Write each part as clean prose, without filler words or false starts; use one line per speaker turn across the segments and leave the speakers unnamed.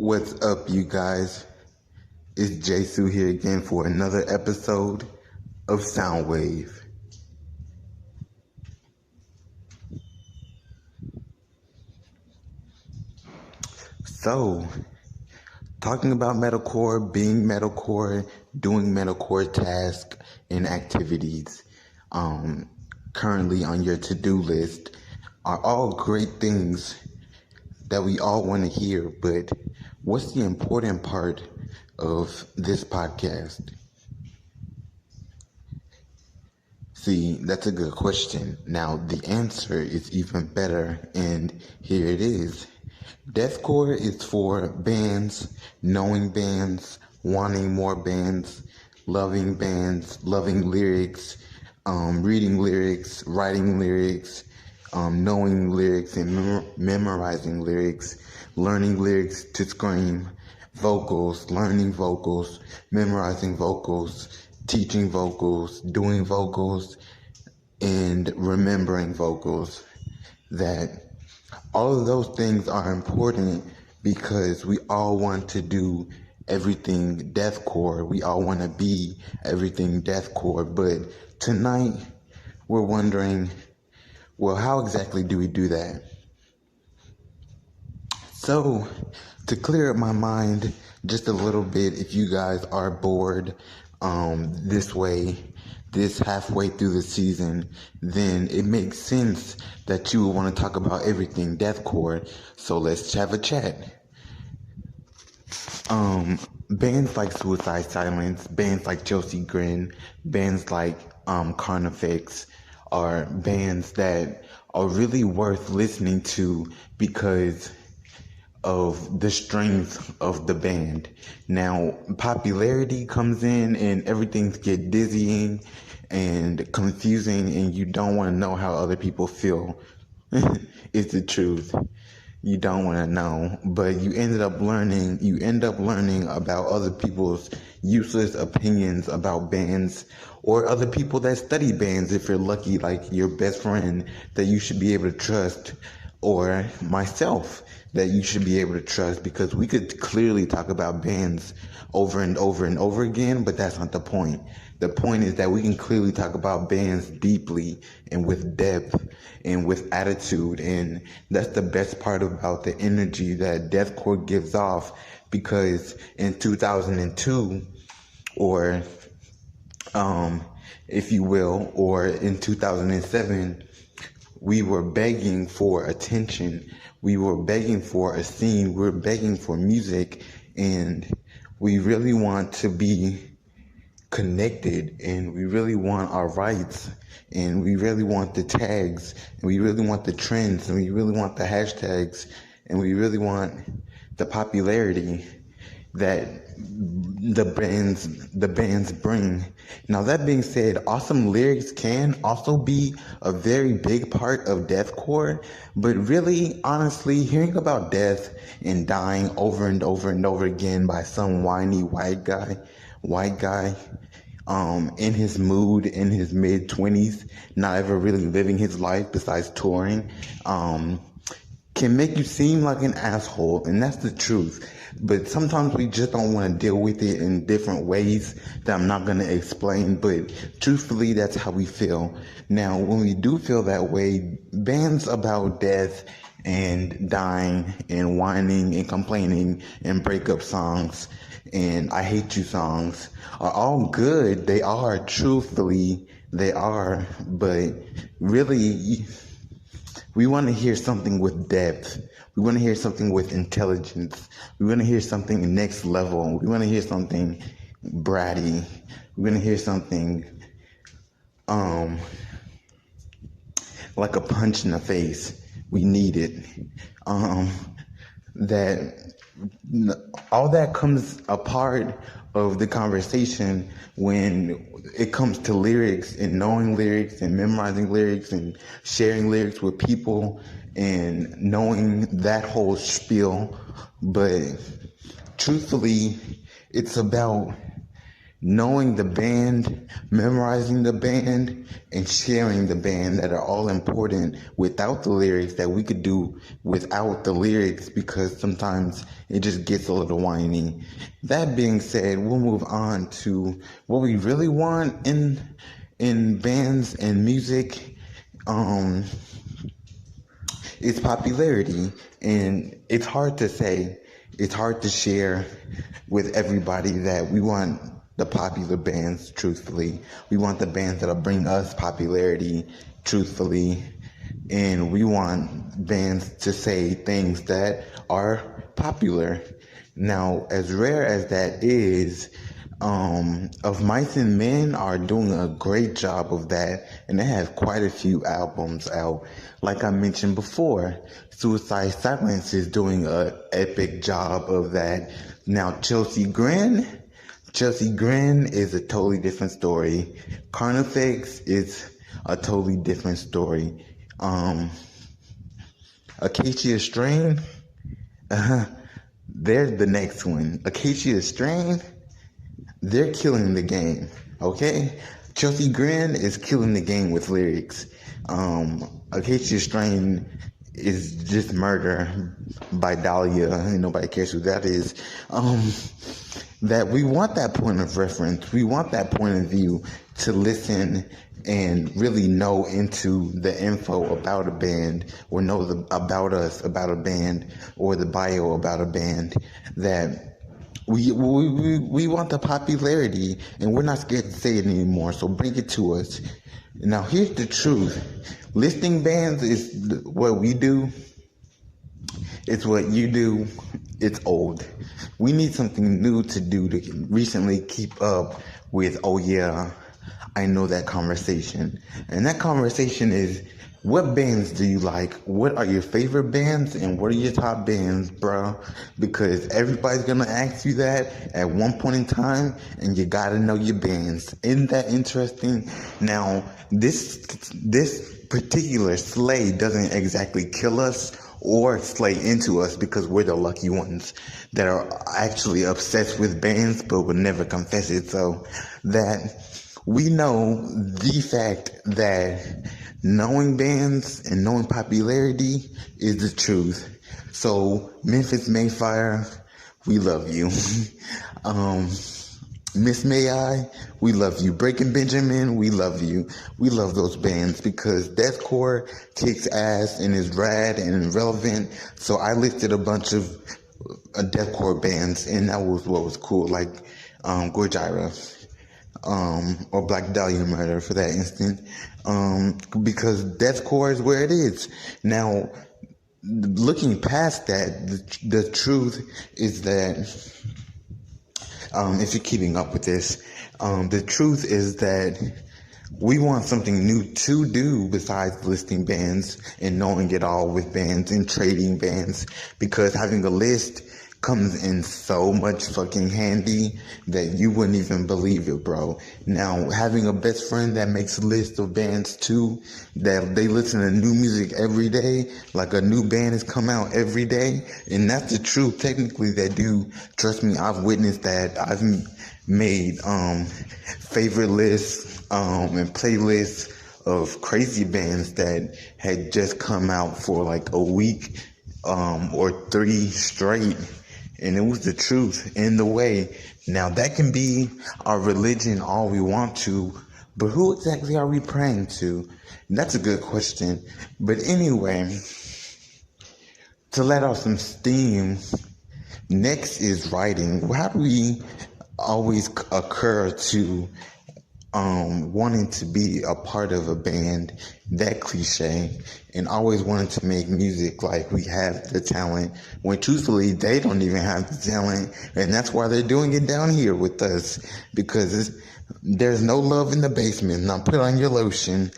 What's up, you guys? It's Jesu here again for another episode of SoundWave. So, talking about metalcore, being metalcore, doing metalcore tasks and activities currently on your to-do list are all great things that we all want to hear, but what's the important part of this podcast? See, that's a good question. Now, the answer is even better, and here it is. Deathcore is for bands, knowing bands, wanting more bands, loving lyrics, reading lyrics, writing lyrics, knowing lyrics and memorizing lyrics, learning lyrics to scream, vocals, learning vocals, memorizing vocals, teaching vocals, doing vocals, and remembering vocals. That all of those things are important because we all want to do everything deathcore. We all want to be everything deathcore. But tonight, we're wondering, well, how exactly do we do that? So, to clear up my mind just a little bit, if you guys are bored this halfway through the season, then it makes sense that you would want to talk about everything deathcore. So let's have a chat. Bands like Suicide Silence, bands like Chelsea Grin, bands like Carnifex are bands that are really worth listening to because of the strength of the band. Now, popularity comes in and everything gets dizzying and confusing, and you don't want to know how other people feel. It's the truth. You don't want to know, but you end up learning about other people's useless opinions about bands, or other people that study bands if you're lucky, like your best friend that you should be able to trust, or myself that you should be able to trust, because we could clearly talk about bands over and over and over again, but that's not the point. The point is that we can clearly talk about bands deeply and with depth and with attitude, and that's the best part about the energy that deathcore gives off, because in 2002, or if you will, or in 2007, we were begging for attention. We were begging for a scene. We were begging for music, and we really want to be connected, and we really want our rights, and we really want the tags, and we really want the trends, and we really want the hashtags, and we really want the popularity that the bands bring. Now, that being said, awesome lyrics can also be a very big part of deathcore, but really, honestly, hearing about death and dying over and over and over again by some whiny white guy, in his mood, in his mid-20s, not ever really living his life besides touring, can make you seem like an asshole, and that's the truth. But sometimes we just don't want to deal with it in different ways that I'm not going to explain, but truthfully, that's how we feel. Now, when we do feel that way, bands about death and dying and whining and complaining and breakup songs and I hate you songs are all good. They are, truthfully, they are, but really, we want to hear something with depth. We want to hear something with intelligence. We want to hear something next level. We want to hear something bratty. We want to hear something like a punch in the face. We need it. That all that comes a part of the conversation when it comes to lyrics and knowing lyrics and memorizing lyrics and sharing lyrics with people and knowing that whole spiel. But truthfully, it's about knowing the band, memorizing the band, and sharing the band that are all important without the lyrics that we could do without the lyrics because sometimes it just gets a little whiny. That being said, we'll move on to what we really want in bands and music. It's popularity, and it's hard to say, it's hard to share with everybody that we want the popular bands, truthfully. We want the bands that'll bring us popularity, truthfully, and we want bands to say things that are popular. Now, as rare as that is, Of Mice and Men are doing a great job of that, and they have quite a few albums out. Like I mentioned before, Suicide Silence is doing an epic job of that. Now, Chelsea Grin is a totally different story. Carnifex is a totally different story. Acacia Strain, there's the next one. Acacia Strain, they're killing the game, okay? Chelsea Grin is killing the game with lyrics. Acacia Strain is just murder by Dahlia, and nobody cares who that is. That we want that point of reference, we want that point of view to listen and really know into the info about a band, or know about us, about a band, or the bio about a band. That we want the popularity, and we're not scared to say it anymore, so bring it to us. Now, here's the truth. Listing bands is what we do. It's what you do. It's old. We need something new to do to recently keep up with, oh yeah, I know that conversation. And that conversation is, what bands do you like? What are your favorite bands? And what are your top bands, bro? Because everybody's going to ask you that at one point in time, and you got to know your bands. Isn't that interesting? Now, this particular slay doesn't exactly kill us or slay into us, because we're the lucky ones that are actually obsessed with bands but will never confess it. So that we know the fact that knowing bands and knowing popularity is the truth. So Memphis Mayfire, we love you. Miss May I, we love you. Breaking Benjamin, we love you. We love those bands because deathcore kicks ass and is rad and relevant. So I listed a bunch of deathcore bands, and that was what was cool, like Gojira, or Black Dahlia Murder for that instant, because deathcore is where it is. Now, looking past that, the truth is that, if you're keeping up with this, the truth is that we want something new to do besides listing bands and knowing it all with bands and trading bands, because having a list comes in so much fucking handy that you wouldn't even believe it, bro. Now, having a best friend that makes a list of bands too, that they listen to new music every day, like a new band has come out every day, and that's the truth. Technically, they do. Trust me, I've witnessed that. I've made favorite lists and playlists of crazy bands that had just come out for like a week or 3 straight. And it was the truth in the way. Now, that can be our religion all we want to, but who exactly are we praying to? That's a good question. But anyway, to let off some steam, next is writing. How do we always occur to wanting to be a part of a band, that cliche, and always wanting to make music like we have the talent, when truthfully they don't even have the talent, and that's why they're doing it down here with us, because there's no love in the basement. Now put on your lotion.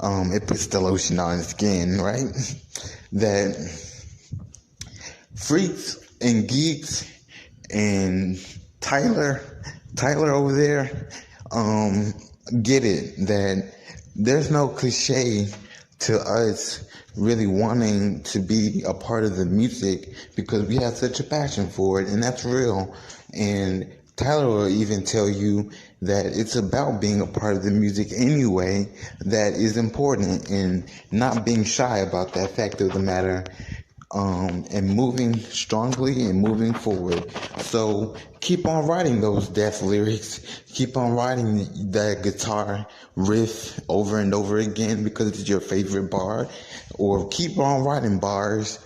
It puts the lotion on the skin, right? That freaks and geeks and Tyler over there, get it, that there's no cliche to us really wanting to be a part of the music, because we have such a passion for it, and that's real. And Tyler will even tell you that it's about being a part of the music anyway that is important, and not being shy about that fact of the matter, and moving strongly and moving forward. So keep on writing those death lyrics. Keep on writing that guitar riff over and over again because it's your favorite bar, or keep on writing bars,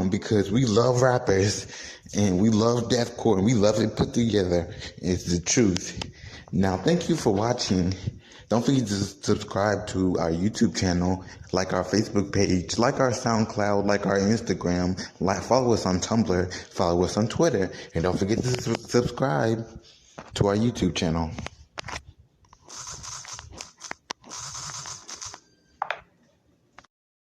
because we love rappers and we love deathcore and we love it put together. It's the truth. Now, thank you for watching. Don't forget to subscribe to our YouTube channel, like our Facebook page, like our SoundCloud, like our Instagram, follow us on Tumblr, follow us on Twitter, and don't forget to subscribe to our YouTube channel.